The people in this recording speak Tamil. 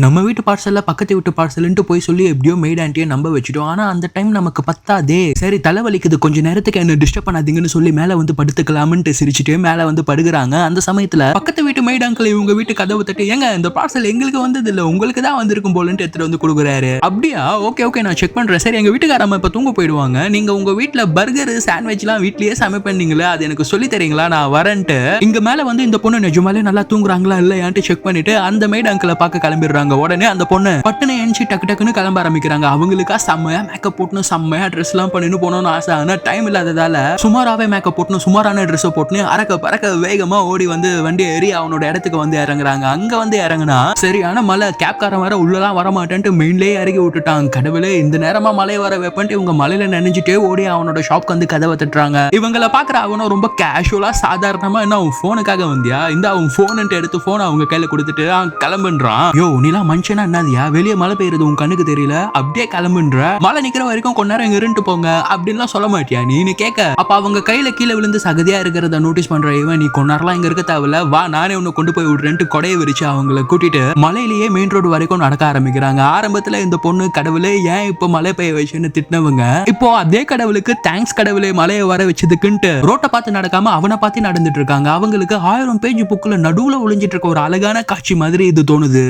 நம்ம வீட்டு பார்சல்ல பக்கத்து வீட்டு பார்சல்ன்ட்டு போய் சொல்லி எப்படியோ மெய்ட் ஆண்டியை நம்ப வச்சுட்டோம். ஆனா அந்த டைம் நமக்கு பத்தாதே. சரி தலைவலிக்குது கொஞ்ச நேரத்துக்கு என்ன டிஸ்டர்ப் பண்ணாதீங்கன்னு சொல்லி மேல வந்து படுத்துக்கலாம்னு சிரிச்சுட்டு மேல வந்து படுக்குறாங்க. அந்த சமயத்துல பக்கத்து வீட்டு மெய்ட் அங்கிள் இவங்க வீட்டு கதவு தட்டி, ஏங்க இந்த பார்சல் எங்களுக்கு வந்தது இல்ல உங்களுக்கு தான் வந்திருக்கும் போலன்ட்டு எடுத்துட்டு வந்து கொடுக்குறாரு. அப்படியா? ஓகே ஓகே நான் செக் பண்றேன். சரி எங்க வீட்டுக்காரம்மா இப்ப தூங்க போயிடுவாங்க. நீங்க உங்க வீட்டுல பர்கர் சாண்ட்விச்லாம் வீட்லயே சமைப்பீங்களா? அது எனக்கு சொல்லி தரீங்களா? நான் வரேன்ட்டு இங்க மேல வந்து இந்த பொண்ணு நிஜமாலே நல்லா தூங்குறாங்களா இல்லையான்ட்டு செக் பண்ணிட்டு அந்த மெய்ட் அங்கிளை பார்க்க கிளம்பிடுறாங்க. உடனே அந்த பொண்ணு பட்டுன்னு எஞ்சி டக்கு டக்குன்னு கிளம்ப ஆரம்பிக்கிறாங்க. அவங்களுக்கா செம்மையா மேக்கப் போட்டு செம்மையா ட்ரெஸ் எல்லாம் பண்ணிட்டு போனோம்னு ஆசை. ஆனா டைம் இல்லாததால சுமாராவே மேக்கப் போட்டு சுமாரான ட்ரெஸ் போட்டு அரக்க பறக்க வேகமா ஓடி வந்து வண்டி ஏறி அவனோட இடத்துக்கு வந்து இறங்குறாங்க. அங்க வந்து இறங்குனா சரியான மலை. கேப்காரன் வர உள்ளலாம் வர மாட்டேன்ட்டு மெயின்லயே இறக்கி விட்டுட்டாங்க. கடவுளே இந்த நேரமா மலை வர வைப்பன்ட்டு இவங்க மலையில நினைஞ்சிட்டே ஓடி அவனோட ஷாப்க்கு வந்து கதவை தட்டுறாங்க. இவங்களை பாக்குற அவனும் ரொம்ப கேஷுவலா சாதாரணமா என்ன அவன் போனுக்காக வந்தியா இந்த அவன் போன் எடுத்து போன் அவங்க கையில கொடுத்துட்டு கிளம்புன்றான். யோ நீலாம் மனுஷனா என்னதியா வெளியே மழை பெய்யுறது உன் கண்ணுக்கு தெரியல அப்படியே கிளம்புன்ற மழை நிக்கிற வரைக்கும் கொஞ்ச நேரம் இங்க இருந்துட்டு போங்க அப்படின்லாம் சொல்ல மாட்டியா நீ கேட்க. அப்ப அவங்க கையில கீழே விழுந்து சகதியா இருக்கிறத நோட்டீஸ் பண்ற இவன் நீ கொஞ்ச நேரம்லாம் இங்க இருக்க தேவையில்ல வா நானே உன்னை கொண்டு போய் விடுறேன்ட்டு கொடையை விரிச்சு அவங்களை கூட்டிட்டு மலையிலேயே மெயின் ரோடு வரைக்கும் நடக்க ஆரம்பிக்கிறாங்க. ஆரம்பத்துல இந்த பொண்ணு கடவுளே ஏன் இப்ப மழை பெய்ய வச்சுன்னு திட்டினவங்க இப்போ அதே கடவுளுக்கு தேங்க்ஸ் கடவுளே மழையை வர வச்சதுக்குன்ட்டு ரோட்டை பார்த்து நடக்காம அவனை பார்த்து நடந்துட்டு இருக்காங்க. அவங்களுக்கு 1000 பேஜ் புக்ல நடுவுல ஒளிஞ்சிட்டு இருக்க ஒரு அழகான காட்சி மாதிரி இது தோணுது.